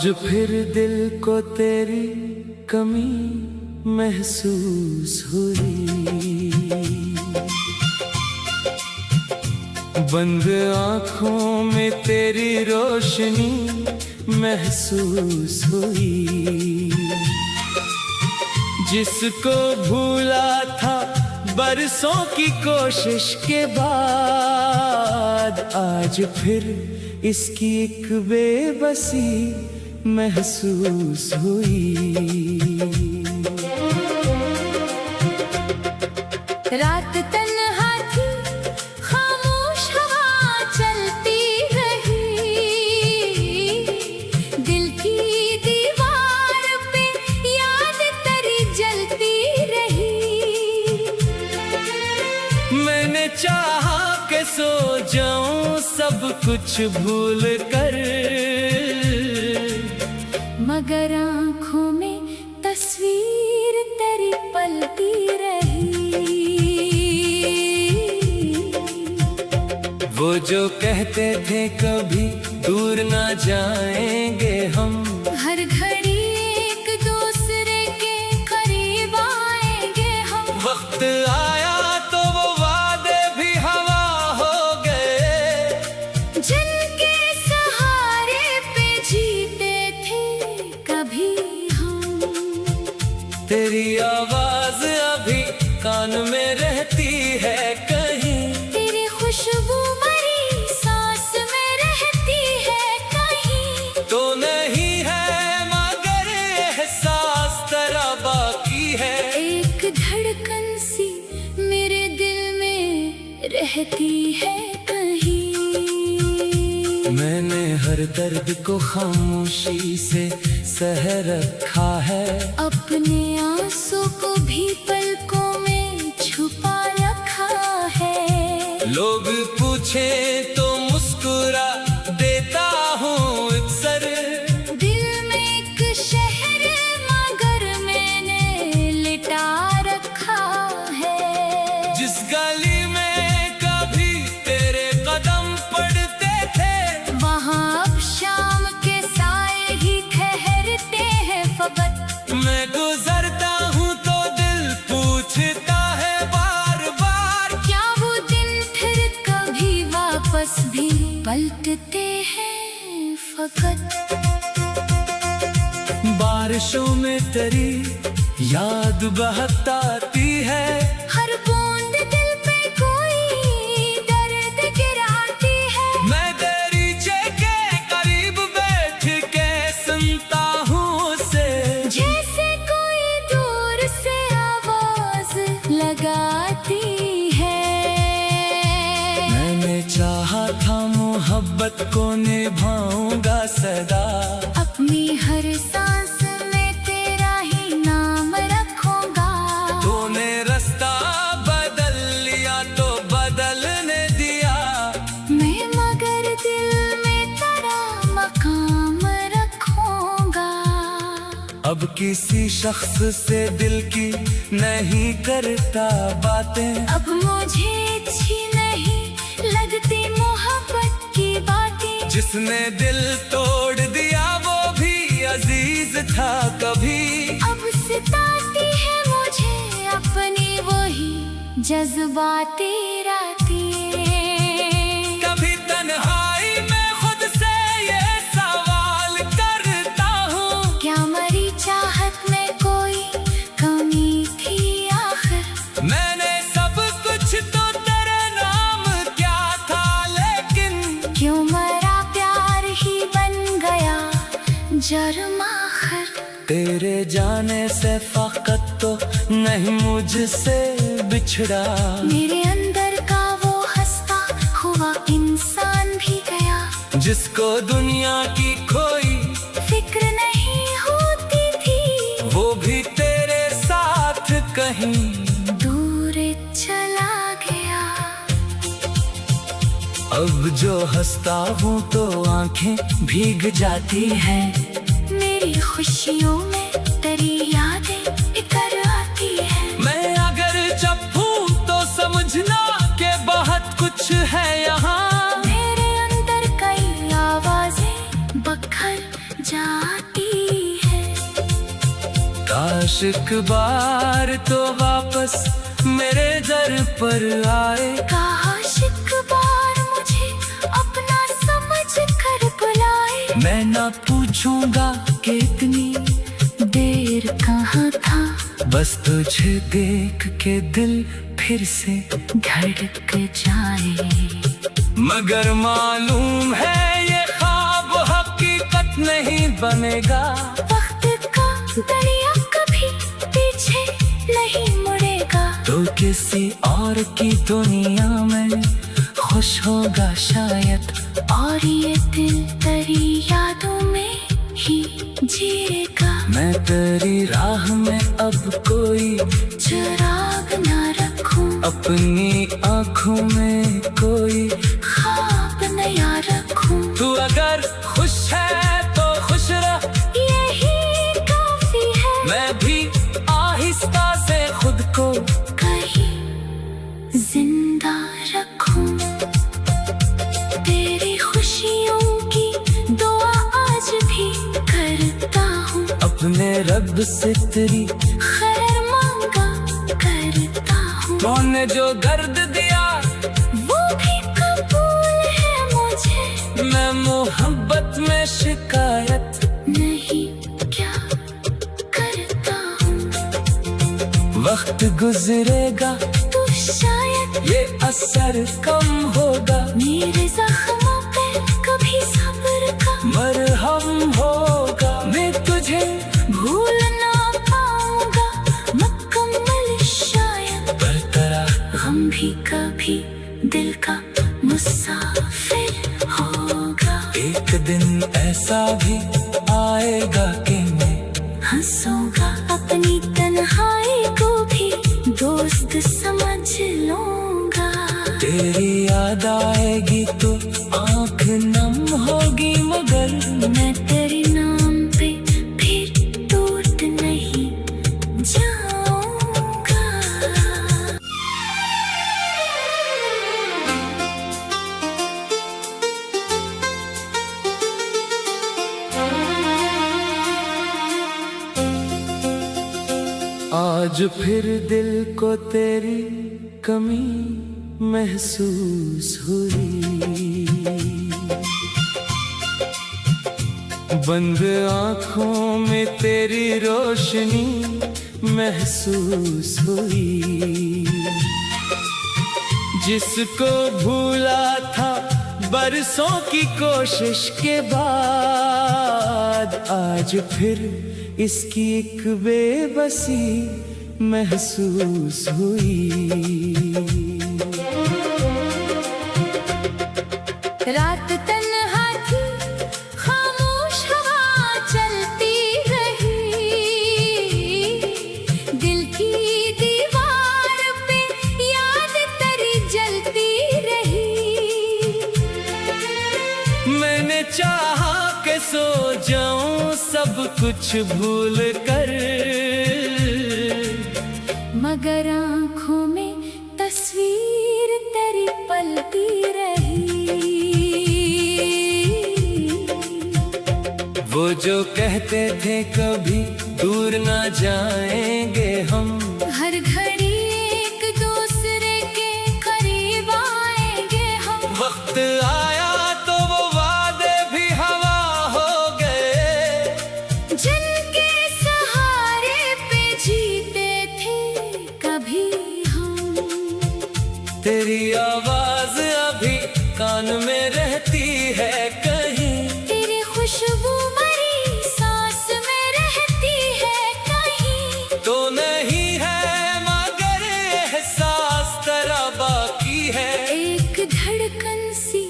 आज फिर दिल को तेरी कमी महसूस हुई। बंद आँखों में तेरी रोशनी महसूस हुई। जिसको भूला था बरसों की कोशिश के बाद, आज फिर इसकी एक बेबसी महसूस हुई। रात तन्हा थी, खामोश हवा चलती रही। दिल की दीवार पे याद तेरी जलती रही। मैंने चाहा कि सो जाऊं सब कुछ भूल कर, मगर आँखों में तस्वीर तेरी पलती रही। वो जो कहते थे कभी दूर ना जाएंगे हम, हर घड़ी एक दूसरे के करीब आएंगे हम। वक्त आया तो वो वादे भी हवा हो गए। जिनके सहारे पे जीते थे कभी हम। तेरी आवाज अभी कान में रहती है कहीं, तेरी खुशबू मरी सांस में रहती है कहीं। तो नहीं है मगर एहसास तेरा बाकी है। एक धड़कन सी मेरे दिल में रहती है कहीं। मैंने हर दर्द को खामोशी से सह रखा है। अपने आंसू को भी पलकों में छुपा रखा है। लोग पूछे तो मुस्कुरा देता हूँ अक्सर। दिल में एक शहर मगर मैंने लिटा रखा है। जिस गली में कभी तेरे कदम पड़ते थे, वहाँ अब शाम के साए ही ठहरते हैं फकत। मैं गुजरता हूँ तो दिल पूछता है बार बार, क्या वो दिन फिर कभी वापस भी पलटते हैं फकत। बारिशों में तेरी याद बहताती है। हर बूंद दिल पे कोई दर्द गिराती है। मैं दरीचे के करीब बैठ के सुनता हूँ उसे, जैसे कोई दूर से आवाज लगाती है। मैंने चाहा था मोहब्बत को निभाऊंगा सदा। अपनी हर सांस में तेरा ही नाम रखूंगा। तूने रास्ता बदल लिया तो बदलने दिया, मैं मगर दिल में तेरा मकाम रखूंगा। अब किसी शख्स से दिल की नहीं करता बातें। अब मुझे अच्छी नहीं लगती मोहब्बत की बातें। जिसने दिल तोड़ दिया वो भी अजीज था कभी। अब सताती है मुझे अपनी वही जज्बाती रातें। कभी तन्हाई में खुद से ये सवाल करता हूँ, क्या मरी चाहत में कोई कमी थी आखिर। मैंने सब कुछ तो तेरे नाम क्या था, लेकिन क्यों मरा प्यार ही बन गया जर्म आखिर। तेरे जाने से फकत तो नहीं मुझसे बिछड़ा। मेरे अंदर का वो हंसता हुआ इंसान भी गया। जिसको दुनिया की कोई फिक्र नहीं होती थी, वो भी तेरे साथ कहीं दूर चला गया। अब जो हंसता हूँ तो आंखें भीग जाती हैं। मेरी खुशियों में तेरी यादें इतर आती है। मैं अगर जब हूँ तो समझना कि बहुत कुछ है यहाँ। मेरे अंदर कई आवाजें बखर जाती काश एक बार तो वापस मेरे दर पर आए। काश एक बार मुझे अपना समझ कर बुलाए। मैं ना पूछूंगा कि इतनी देर कहाँ था, बस तुझे देख के दिल फिर से धड़क जाए। मगर मालूम है ये ख्वाब हकीकत नहीं बनेगा। वक्त का दरिया कभी पीछे नहीं मुड़ेगा। तो किसी और की दुनिया में खुश होगा शायद, और ये दिल तेरी यादों में ही जिएगा। मैं तेरी राह में अब कोई चिराग ना रखूं, अपनी आँखों में कोई ख्वाब नया रखूं। तू अगर खुश है तो खुश रह, यही काफी है। मैं भी आहिस्ता से खुद को कहीं जिंदा रखूं। तेरी खुशियों की दुआ आज भी करता हूँ। अपने रब से तेरी खैर मांगा करता हूँ। तूने जो दर्द दिया वो भी कबूल है मुझे। मैं मोहब्बत में शिकायत नहीं क्या करता हूँ। वक्त गुजरेगा तो शायद ये असर कम होगा। मेरे जख्मों पे कभी सब्र का मरहम होगा। मैं तुझे भूल ना पाऊंगा मुकम्मल शायद। पर तेरा हम भी कभी दिल का मुसाफिर होगा। एक दिन ऐसा भी आएगा कि मैं हंसूंगा अपनी तन्हाई को भी दोस्त समझ लूंगा। तेरी याद आएगी तो आँख नम होगी, मगर मैं तेरे नाम पे फिर टूट नहीं जाऊंगा। आज फिर दिल को तेरी कमी महसूस हुई। बंद आँखों में तेरी रोशनी महसूस हुई। जिसको भूला था बरसों की कोशिश के बाद, आज फिर इसकी एक बेबसी महसूस हुई। रात तन्हा थी, खामोश हवा चलती रही। दिल की दीवार पे याद तेरी जलती रही। मैंने चाहा कि सो जाऊं सब कुछ भूल कर, मगर आँखों में तस्वीर तेरी पलती रही। वो जो कहते थे कभी दूर ना जाएंगे हम, हर घड़ी एक दूसरे के करीब आएंगे हम। वक्त आया तो वो वादे भी हवा हो गए। जिनके सहारे पे जीते थे कभी हम। तेरी आवाज अभी कान में रहती है कहीं, तेरी खुशबू मरी सांस में रहती है कहीं। तो नहीं है मगर एहसास तेरा बाकी है। एक धड़कन सी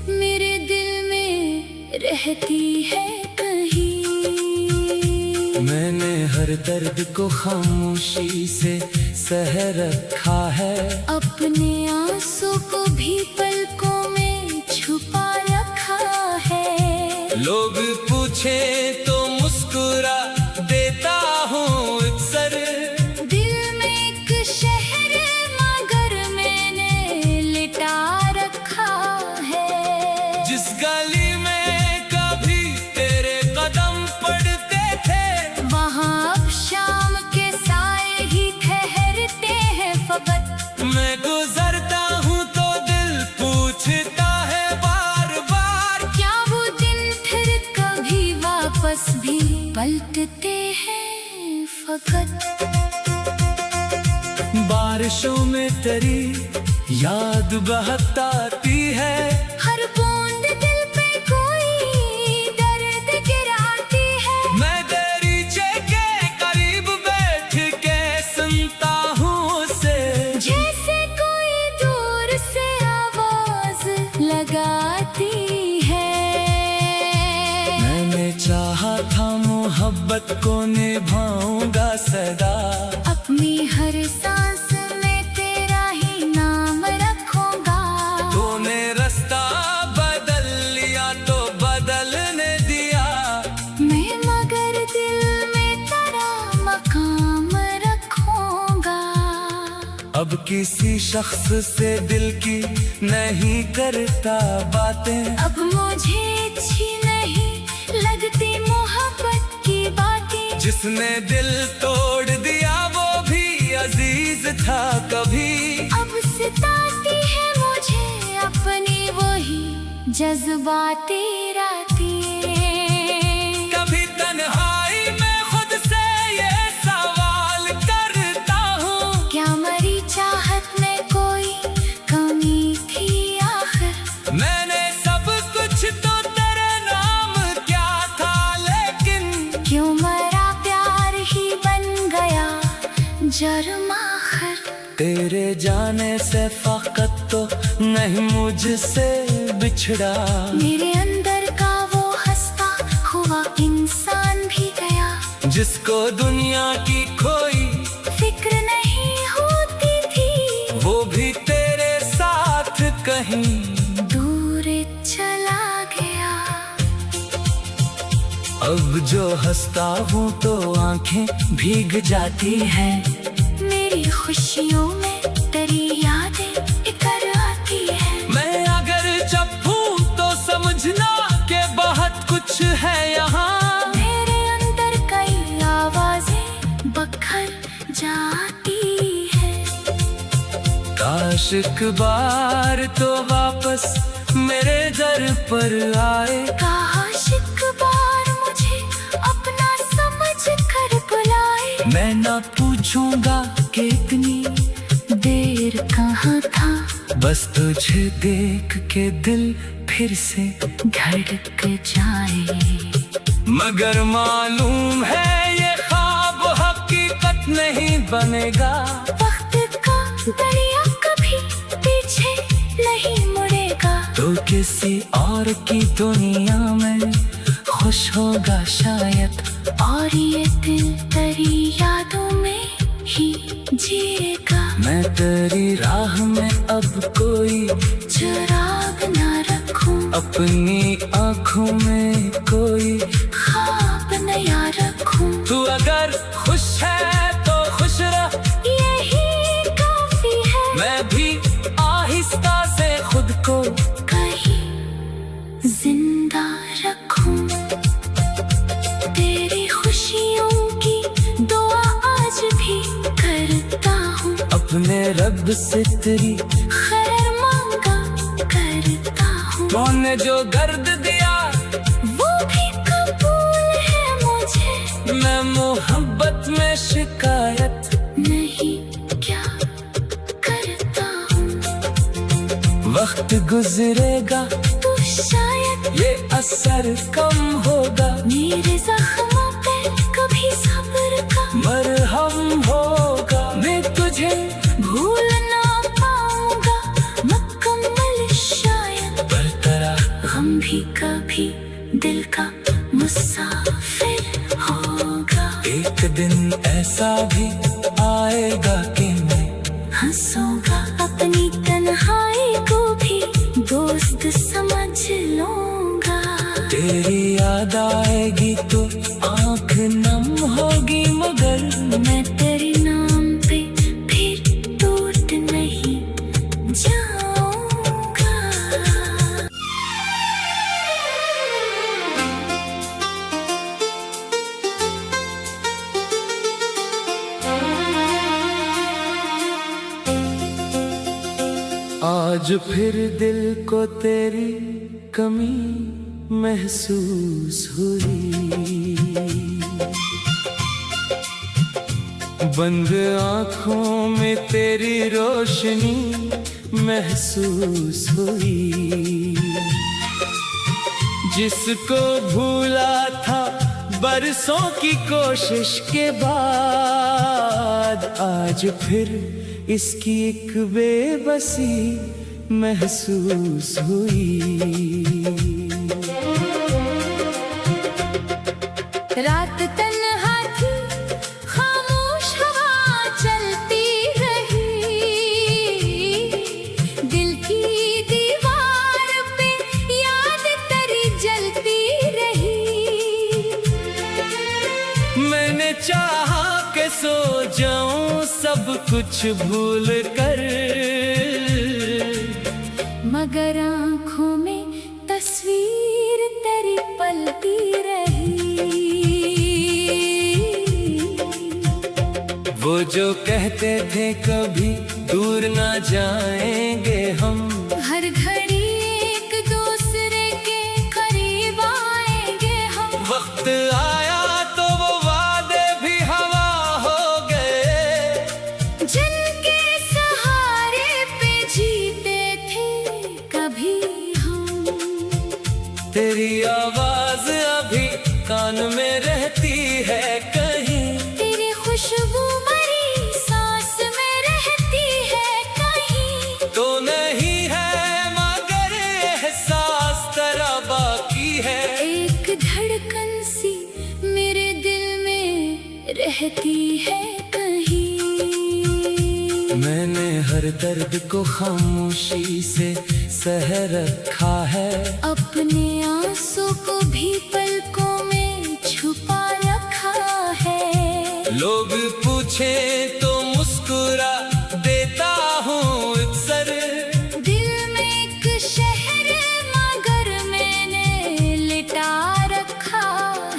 मेरे दिल में रहती है कहीं। मैंने हर दर्द को खामोशी से सह रखा है। अपने आंसू को भी पलकों में छुपा रखा है। लोग पूछे तो मुस्कुरा देता हूँ अक्सर। दिल में एक शहर मगर मैंने लिटा रखा है। जिस गली में कभी तेरे कदम पड़ते थे, वहाँ अब शाम फकत। बारिशों में तेरी याद बहत आती है, हर बूंद दिल पे कोई दर्द गिराती है। मैं दरीचे के करीब बैठ के सुनता हूँ उसे, जैसे कोई दूर से आवाज लगाती है। मैंने चाहा था मोहब्बत को निभाऊंगा सदा, अपनी हर सांस में तेरा ही नाम रखूंगा। तूने रास्ता बदल लिया तो बदलने दिया, मैं मगर दिल में तेरा मकाम रखूंगा। अब किसी शख्स से दिल की नहीं करता बातें, अब मुझे अच्छी नहीं लगती मोहब्बत की बातें। जिसने दिल तोड़ दिया वो भी अजीज था कभी। अब सताती है मुझे अपनी वही जज्बाती रातें। कभी तन्हाई में खुद से ये सवाल करता हूँ, क्या मरी चाहत में कोई कमी थी आखिर। मैंने सब कुछ तो तेरे नाम क्या था, लेकिन क्यों मरा प्यार ही बन गया जर्म आखिर। तेरे जाने से फकत तो नहीं मुझसे बिछड़ा, मेरे अंदर का वो हंसता हुआ इंसान भी गया। जिसको दुनिया की कोई फिक्र नहीं होती थी, वो भी तेरे साथ कहीं दूर चला गया। अब जो हंसता हूँ तो आंखें भीग जाती हैं, मेरी खुशियों में तेरी यादें इकर आती है। मैं अगर चुप हूँ तो समझना कि बहुत कुछ है यहाँ, मेरे अंदर कई आवाजें बखर जाती है। काश एक बार तो वापस मेरे दर पर आए, काश एक बार मुझे अपना समझ कर बुलाए। मैं ना पूछूंगा कि इतनी देर कहाँ था, बस तुझे देख के दिल फिर से धड़क जाए। मगर मालूम है ये ख्वाब हकीकत नहीं बनेगा। वक्त का दरिया कभी पीछे नहीं मुड़ेगा, तो किसी और की दुनिया में खुश होगा शायद, और ये दिल तेरी यादों में ही जिएगा। मैं तेरी राह में अब कोई चिराग ना रखूं, अपनी आँखों में कोई ख्वाब नया रखूं। तू अगर खुश है तो खुश रह, यही काफी है। मैं भी आहिस्ता से खुद को कहीं जिंदा रखूं, तेरी खुशियों की दुआ आज भी करता हूँ। अपने रब से तेरी खैर मांगा करता हूँ। तूने जो गर्द दिया वो भी कबूल है मुझे, मैं मोहब्बत में शिकायत नहीं क्या करता हूँ। वक्त गुजरेगा तो शायद ये असर कम होगा, मेरे जख्मों पे कभी सब्र का मरहम होगा। मैं तुझे भूल ना पाऊंगा मुकम्मल शायद, पर तेरा गम भी कभी दिल का मुसाफिर होगा। एक दिन ऐसा भी आएगा कि मैं हंसूंगा, अपनी तन्हाई को भी दोस्त समझ लूंगा। तेरी याद आएगी तो आँख नम होगी, मगर मैं तेरे नाम पे फिर टूट नहीं जाऊंगा। आज फिर दिल को तेरी कमी महसूस हुई। बंद आँखों में तेरी रोशनी महसूस हुई, जिसको भूला था बरसों की कोशिश के बाद, आज फिर इसकी एक बेबसी महसूस हुई। रात तन्हा थी, खामोश हवा चलती रही, दिल की दीवार पे याद तेरी जलती रही। मैंने चाहा कि सो जाऊं सब कुछ भूल कर, मगर आँखों में तस्वीर तेरी पलती रही। वो जो कहते थे कभी दूर ना जाएंगे हम, हर घड़ी एक दूसरे के करीब आएंगे हम। वक्त आया तो वो वादे भी हवा हो गए, जिनके सहारे पे जीते थे कभी हम। तेरी आवाज अभी कान में रहती है कहीं, तेरी खुशबू मरी सांस में रहती है कहीं। तो नहीं है मगर एहसास तेरा बाकी है। एक धड़कन सी मेरे दिल में रहती है कहीं। मैंने हर दर्द को खामोशी से सह रखा है, अपने आंसू को भी पलकों में छुपा रखा है। लोग पूछे तो मुस्कुरा देता हूँ अक्सर, दिल में एक शहर मगर मैंने लिटा रखा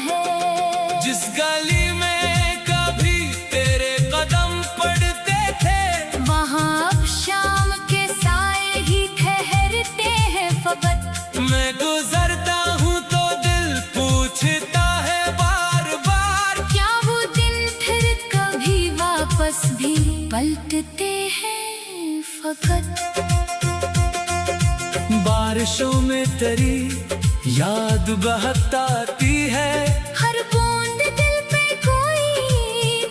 है। जिस गली में कभी तेरे कदम पड़ते थे, वहाँ अब शाम के साए ही ठहरते हैं फकत। मैं गुजरता हूँ तो दिल पूछता है बार बार, क्या वो दिन फिर कभी वापस भी पलटते हैं फकत। बारिशों में तेरी याद बहताती है, हर बूंद दिल पे कोई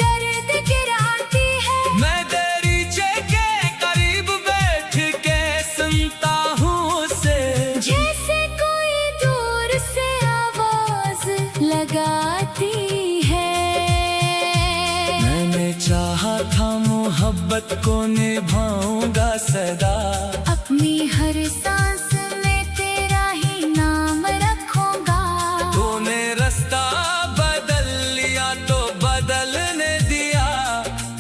दर्द गिराती है। मैं दरीचे के करीब बैठ के सुनता हूँ उसे, जैसे कोई दूर से आवाज लगाती है। मैंने चाहा था मोहब्बत को निभाऊंगा सदा, अपनी हर सांस में तेरा ही नाम रखूंगा। तूने रास्ता बदल लिया तो बदलने दिया,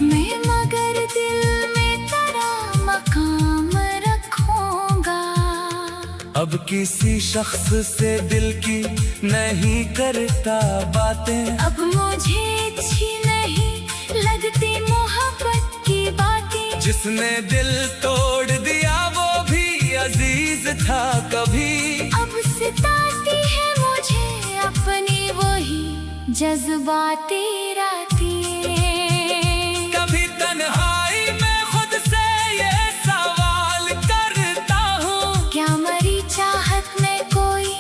मैं मगर दिल में तेरा मकाम रखूंगा। अब किसी शख्स से दिल की नहीं करता बातें, अब मुझे अच्छी नहीं लगती मोहब्बत की बातें। जिसने दिल तोड़ दिया वो भी अजीज था कभी, अब सताती है मुझे अपनी वही जज्बाती रातें। कभी तन्हाई में खुद से ये सवाल करता हूँ, क्या मरी चाहत में कोई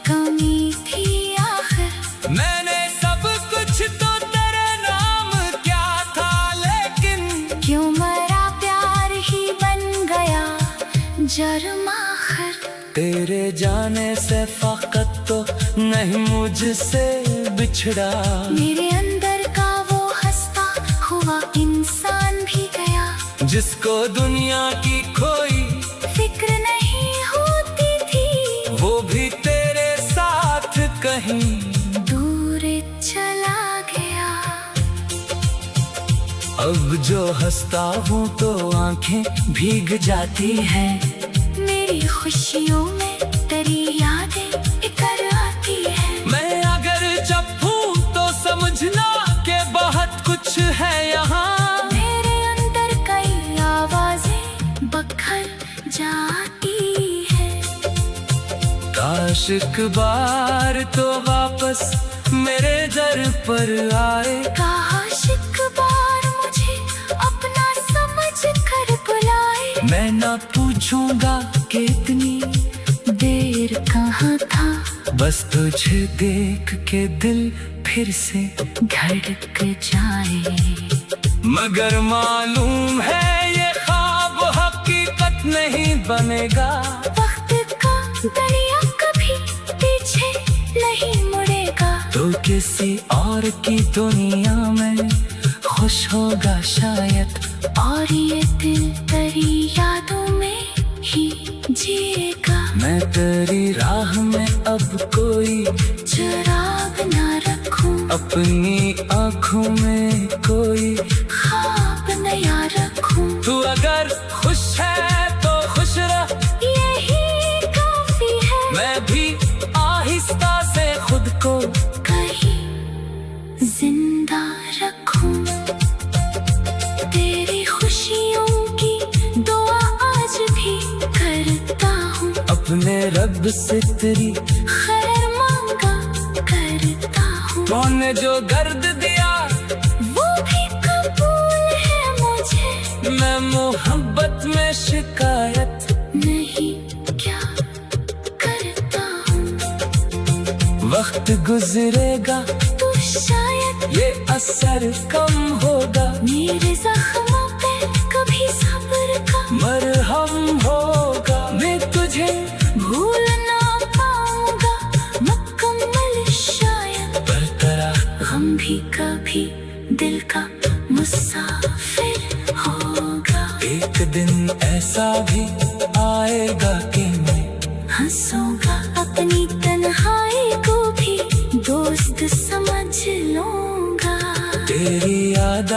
कमी थी आखिर। मैंने सब कुछ तो तेरे नाम क्या था, लेकिन क्यों मरा प्यार ही बन गया जर्म आखिर। तेरे जाने से फकत तो नहीं मुझसे बिछड़ा, मेरे अंदर का वो हंसता हुआ इंसान भी गया, जिसको दुनिया की कोई फिक्र नहीं होती थी। वो भी तेरे साथ कहीं दूर चला गया। अब जो हंसता हूँ तो आंखें भीग जाती हैं, मेरी खुशियों में तेरी यादें इकर आती है। मैं अगर जब हूँ तो समझना कि बहुत कुछ है यहाँ, मेरे अंदर कई आवाजें बखर जाती है। काश एक बार तो वापस मेरे दर पर आए, काश एक बार मैं ना पूछूंगा कि इतनी देर कहाँ था, बस तुझे देख के दिल फिर से धड़क जाए। मगर मालूम है ये ख्वाब हकीकत नहीं बनेगा। वक्त का दरिया कभी पीछे नहीं मुड़ेगा। तो किसी और की दुनिया में खुश होगा शायद, और ये दिल तेरी यादों में ही जिएगा। मैं तेरी राह में अब कोई चिराग ना रखूं, अपनी आँखों में कोई ख्वाब नया रखूं। तू अगर खुश है तो खुश रह, यही काफी है। मैं भी आहिस्ता से खुद को कहीं जिंदा रखूं। तेरी खुशियों की दुआ आज भी करता हूँ। अपने रब से तेरी खैर मांगा करता हूँ। तूने जो गर्द दिया वो भी कबूल है मुझे। मैं मोहब्बत में शिकायत नहीं क्या करता हूँ। वक्त गुजरेगा तो शायद ये असर कम होगा। मेरे जख्मों पे कभी सब्र का मरहम होगा। मैं तुझे भूल ना पाऊंगा मुकम्मल शायद। पर तेरा हम भी कभी दिल का मुसाफिर होगा। एक दिन ऐसा भी आएगा कि मैं हंसूंगा अपनी तन्हाई को भी दोस्त समझ लूंगा। तेरी याद